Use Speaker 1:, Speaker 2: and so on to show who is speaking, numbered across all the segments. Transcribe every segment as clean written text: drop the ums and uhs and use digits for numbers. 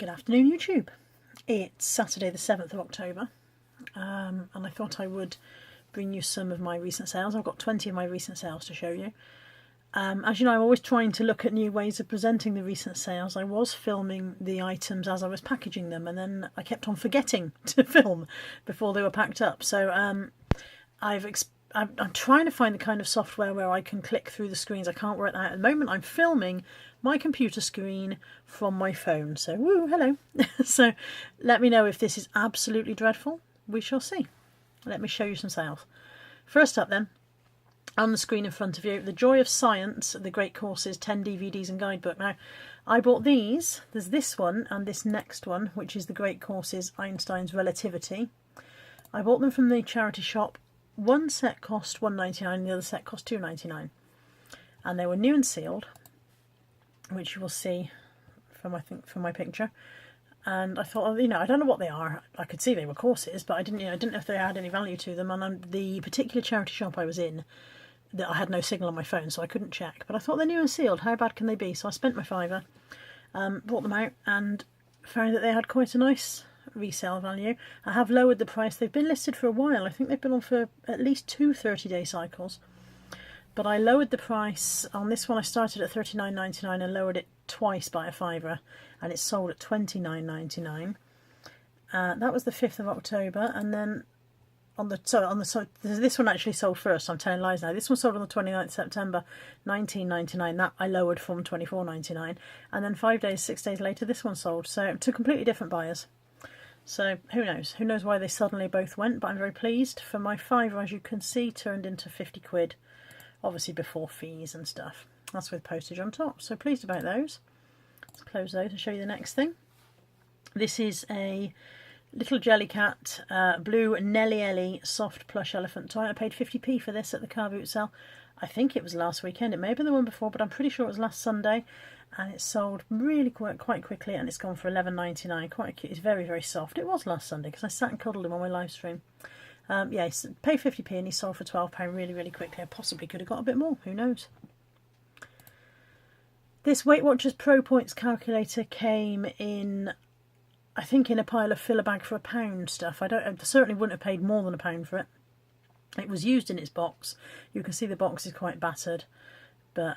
Speaker 1: Good afternoon, YouTube. It's Saturday the 7th of October, and I thought I would bring you some of my recent sales. I've got 20 of my recent sales to show you. As you know, I'm always trying to look at new ways of presenting the recent sales. I was filming the items as I was packaging them, and then I kept on forgetting to film before they were packed up. So I'm trying to find the kind of software where I can click through the screens. I can't work that out at the moment. I'm filming my computer screen from my phone. So, woo, hello. So let me know if this is absolutely dreadful. We shall see. Let me show you some sales. First up then, on the screen in front of you, The Joy of Science, The Great Courses, 10 DVDs and Guidebook. Now, I bought these. There's this one and this next one, which is The Great Courses, Einstein's Relativity. I bought them from the charity shop. One set cost $1.99 and the other set cost $2.99. And they were new and sealed, which you will see from, I think, from my picture. And I thought, you know, I don't know what they are. I could see they were courses, but I didn't know if they had any value to them. And the particular charity shop I was in, that I had no signal on my phone, so I couldn't check. But I thought they're new and sealed. How bad can they be? So I spent my £5, bought them out, and found that they had quite a nice resale value. I have lowered the price. They've been listed for a while. I think they've been on for at least 2 30-day cycles. But I lowered the price. On this one I started at $39.99 and lowered it twice by a £5, and it's sold at $29.99. That was the 5th of October, and then this one actually sold first. I'm telling lies now. This one sold on the 29th of September, $19.99. That I lowered from $24.99, and then 6 days later this one sold. So to completely different buyers. So who knows? Who knows why they suddenly both went? But I'm very pleased. For my £5, as you can see, turned into 50 quid. Obviously before fees and stuff. That's with postage on top. So pleased about those. Let's close those and show you the next thing. This is a little Jellycat blue Nelly Ellie soft plush elephant toy. I paid 50p for this at the car boot sale. I think it was last weekend. It may have been the one before, but I'm pretty sure it was last Sunday. And it sold really quite quickly, and it's gone for $11.99. Quite cute. It's very, very soft. It was last Sunday because I sat and cuddled him on my live stream. Yeah, paid 50p and he sold for £12 really, really quickly. I possibly could have got a bit more. Who knows? This Weight Watchers Pro Points calculator came in, I think, in a pile of fill a bag for £1 stuff. I certainly wouldn't have paid more than £1 for it. It was used in its box. You can see the box is quite battered, but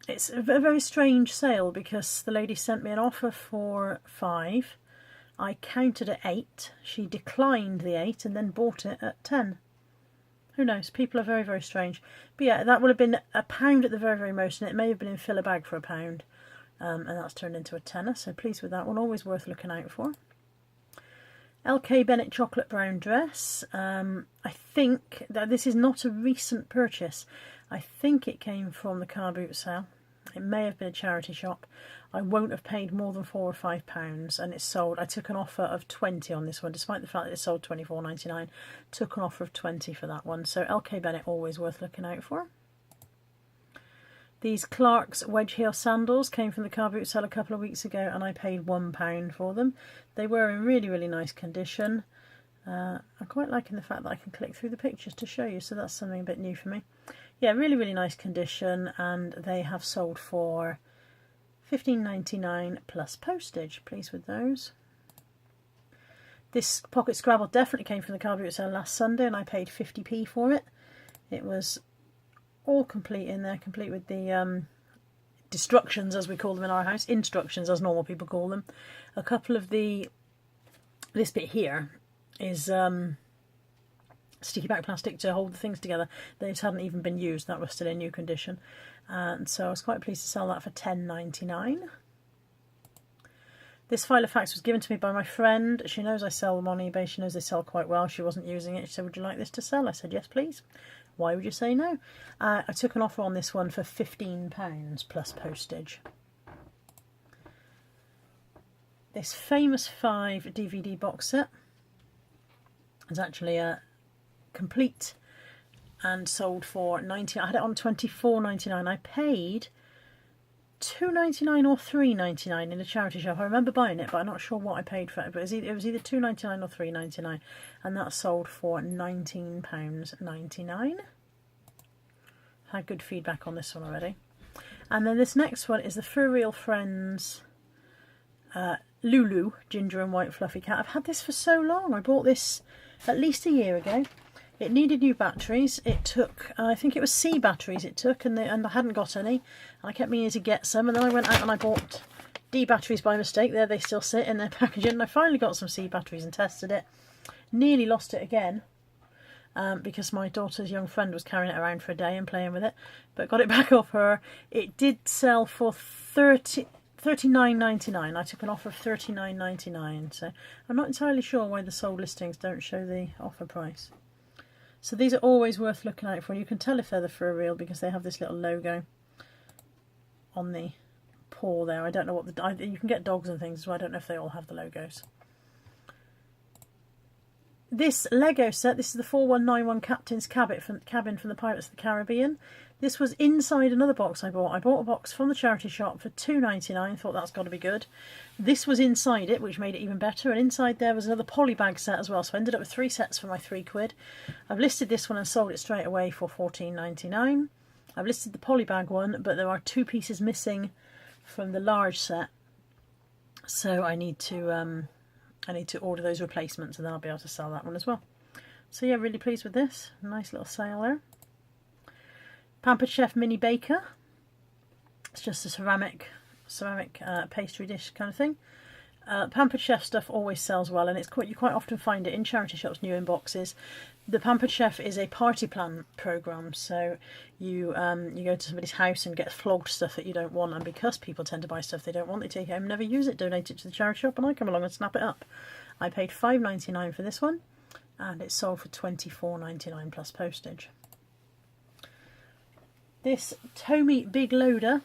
Speaker 1: it's a very strange sale because the lady sent me an offer for £5. I counted at 8. She declined the 8 and then bought it at 10. Who knows? People are very, very strange. But yeah, that would have been £1 at the very, very most, and it may have been in fill a bag for £1. And that's turned into a tenner, so pleased with that one. Always worth looking out for. LK Bennett chocolate brown dress. I think that this is not a recent purchase. I think it came from the car boot sale. It may have been a charity shop. I won't have paid more than £4 or £5, and it's sold. I took an offer of 20 on this one, despite the fact that it sold $24.99. Took an offer of 20 for that one. So LK Bennett, always worth looking out for. These Clark's wedge heel sandals came from the car boot sale a couple of weeks ago, and I paid £1 for them. They were in really, really nice condition. I'm quite liking the fact that I can click through the pictures to show you, so that's something a bit new for me. Yeah, really, really nice condition, and they have sold for $15.99 plus postage. Pleased with those. This pocket Scrabble definitely came from the car boot sale last Sunday, and I paid 50p for it. It was all complete in there, complete with the destructions, as we call them in our house, instructions as normal people call them. A couple of this bit here is sticky back plastic to hold the things together. They just hadn't even been used. That was still in new condition, and so I was quite pleased to sell that for $10.99. This file of facts was given to me by my friend. She knows I sell them on eBay. She knows they sell quite well. She wasn't using it. She said, would you like this to sell? I said, yes, please. Why would you say no? I took an offer on this one for £15 plus postage. This Famous 5 DVD box set is actually a complete and sold for $19. I had it on $24.99. I paid $2.99 or $3.99 in a charity shop. I remember buying it, but I'm not sure what I paid for it. But it was either $2.99 or $3.99, and that sold for £19.99. Had good feedback on this one already. And then this next one is the Fur Real Friends Lulu, ginger and white fluffy cat. I've had this for so long. I bought this at least a year ago. It needed new batteries. It took, I think it was C batteries it took, and I hadn't got any. And I kept meaning to get some, and then I went out and I bought D batteries by mistake. There they still sit in their packaging. And I finally got some C batteries and tested it. Nearly lost it again. Because my daughter's young friend was carrying it around for a day and playing with it, but got it back off her. It did sell for $39.99. I took an offer of $39.99, so I'm not entirely sure why the sold listings don't show the offer price. So these are always worth looking out for. You can tell if they're the for real because they have this little logo on the paw there. I don't know what you can get dogs and things, so I don't know if they all have the logos. This Lego set, this is the 4191 Captain's Cabin from the Pirates of the Caribbean. This was inside another box I bought. I bought a box from the charity shop for $2.99, thought that's got to be good. This was inside it, which made it even better, and inside there was another polybag set as well, so I ended up with 3 sets for my £3. I've listed this one and sold it straight away for $14.99. I've listed the polybag one, but there are 2 pieces missing from the large set, so I need to order those replacements and then I'll be able to sell that one as well. So yeah, really pleased with this. Nice little sale there. Pampered Chef Mini Baker. It's just a ceramic pastry dish kind of thing. Pampered Chef stuff always sells well, and you quite often find it in charity shops, new in boxes. The Pampered Chef is a party plan program, so you go to somebody's house and get flogged stuff that you don't want, and because people tend to buy stuff they don't want, they take it home, never use it, donate it to the charity shop, and I come along and snap it up. I paid $5.99 for this one, and it sold for $24.99 plus postage. This Tomy Big Loader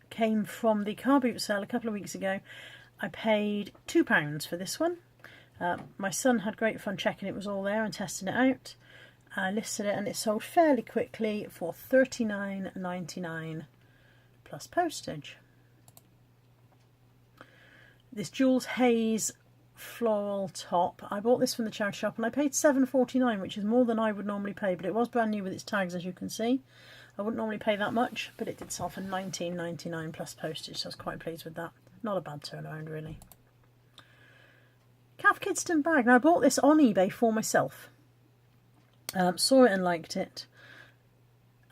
Speaker 1: came from the car boot sale a couple of weeks ago. I paid £2 for this one. My son had great fun checking it was all there and testing it out. I listed it and it sold fairly quickly for $39.99 plus postage. This Jules Haze floral top, I bought this from the charity shop and I paid $7.49, which is more than I would normally pay, but it was brand new with its tags, as you can see. I wouldn't normally pay that much, but it did sell for $19.99 plus postage, so I was quite pleased with that. Not a bad turnaround, really. Calf Kidston bag. Now, I bought this on eBay for myself. Saw it and liked it.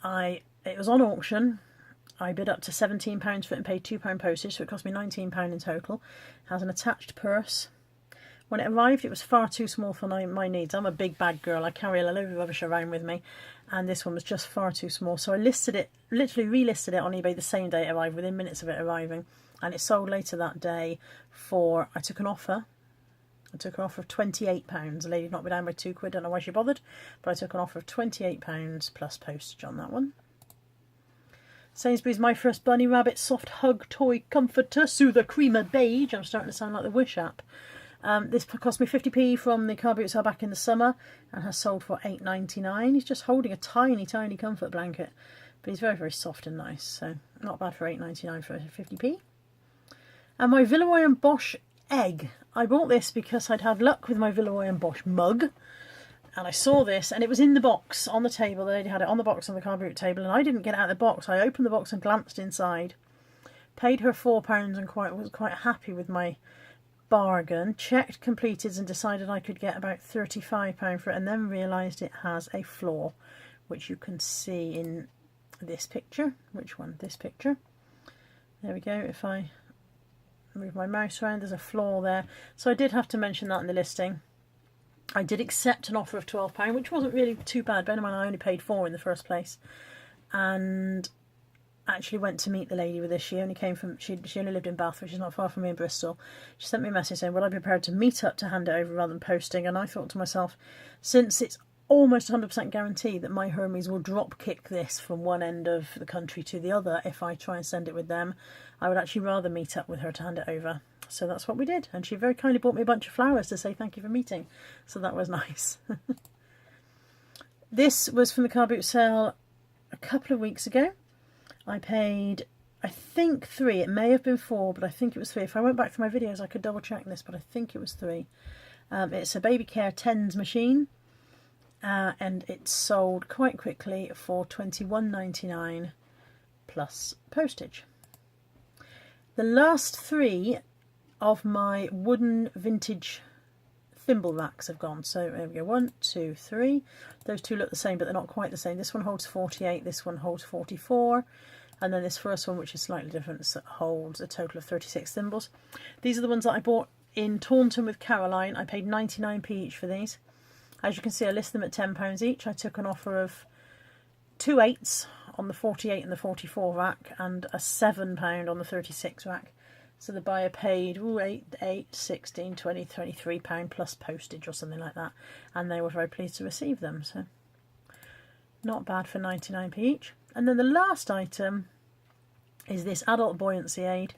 Speaker 1: It was on auction. I bid up to £17 for it and paid £2 postage, so it cost me £19 in total. It has an attached purse. When it arrived, it was far too small for my needs. I'm a big bag girl. I carry a load of rubbish around with me, and this one was just far too small. So I listed it, literally relisted it on eBay the same day it arrived, within minutes of it arriving, and it sold later that day for, I took an offer. I took an offer of £28. The lady knocked me down by £2. Don't know why she bothered, but I took an offer of £28 plus postage on that one. Sainsburys My First Bunny Rabbit Soft Hug Toy Comforter Soother Creamer Beige. I'm starting to sound like the Wish app. This cost me 50p from the car boot sale back in the summer and has sold for $8.99. He's just holding a tiny, tiny comfort blanket, but he's very, very soft and nice, so not bad for $8.99 for 50p. And my Villeroy and Bosch egg. I bought this because I'd had luck with my Villeroy and Bosch mug, and I saw this, and it was in the box on the table. The lady had it on the box on the car boot table, and I didn't get out of the box. I opened the box and glanced inside. Paid her £4 and was quite happy with my bargain. Checked completed and decided I could get about £35 for it, and then realised it has a flaw, which you can see in this picture. Which one? This picture. There we go. If I move my mouse around, there's a flaw there. So I did have to mention that in the listing. I did accept an offer of £12, which wasn't really too bad. Bear in mind I only paid £4 in the first place, and actually went to meet the lady with this. She only came from, she only lived in Bath, which is not far from me in Bristol. She sent me a message saying, would I be prepared to meet up to hand it over rather than posting? And I thought to myself, since it's almost 100% guaranteed that my Hermes will drop kick this from one end of the country to the other if I try and send it with them, I would actually rather meet up with her to hand it over. So that's what we did, and she very kindly bought me a bunch of flowers to say thank you for meeting, so that was nice. This was from the car boot sale a couple of weeks ago. I paid, I think, £3. It may have been £4, but I think it was £3. If I went back through my videos I could double check this, but I think it was £3. It's a baby care tens machine, and it sold quite quickly for $21.99 plus postage. The last 3 of my wooden vintage thimble racks have gone. So there we go, 1, 2, 3. Those 2 look the same, but they're not quite the same. This one holds 48, this one holds 44, and then this first one, which is slightly different, holds a total of 36 thimbles. These are the ones that I bought in Taunton with Caroline. I paid 99p each for these. As you can see, I listed them at £10 each. I took an offer of 2 8s on the 48 and the 44 rack, and a £7 on the 36 rack. So the buyer paid 8, 16, 20, £23 plus postage or something like that, and they were very pleased to receive them. So not bad for 99p each. And then the last item is this adult buoyancy aid.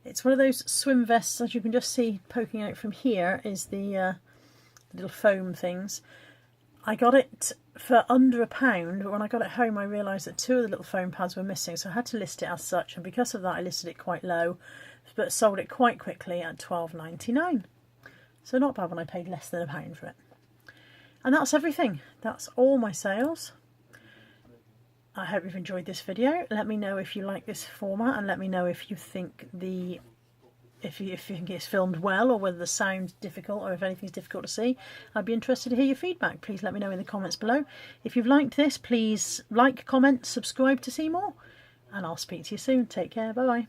Speaker 1: It's one of those swim vests, as you can just see poking out from here is the little foam things. I got it for under £1, but when I got it home I realised that 2 of the little foam pads were missing, so I had to list it as such, and because of that I listed it quite low, but sold it quite quickly at £12.99. So not bad when I paid less than £1 for it. And that's everything. That's all my sales. I hope you've enjoyed this video. Let me know if you like this format, and let me know if you think if you think it's filmed well, or whether the sound's difficult, or if anything's difficult to see. I'd be interested to hear your feedback. Please let me know in the comments below. If you've liked this, please like, comment, subscribe to see more, and I'll speak to you soon. Take care. Bye bye.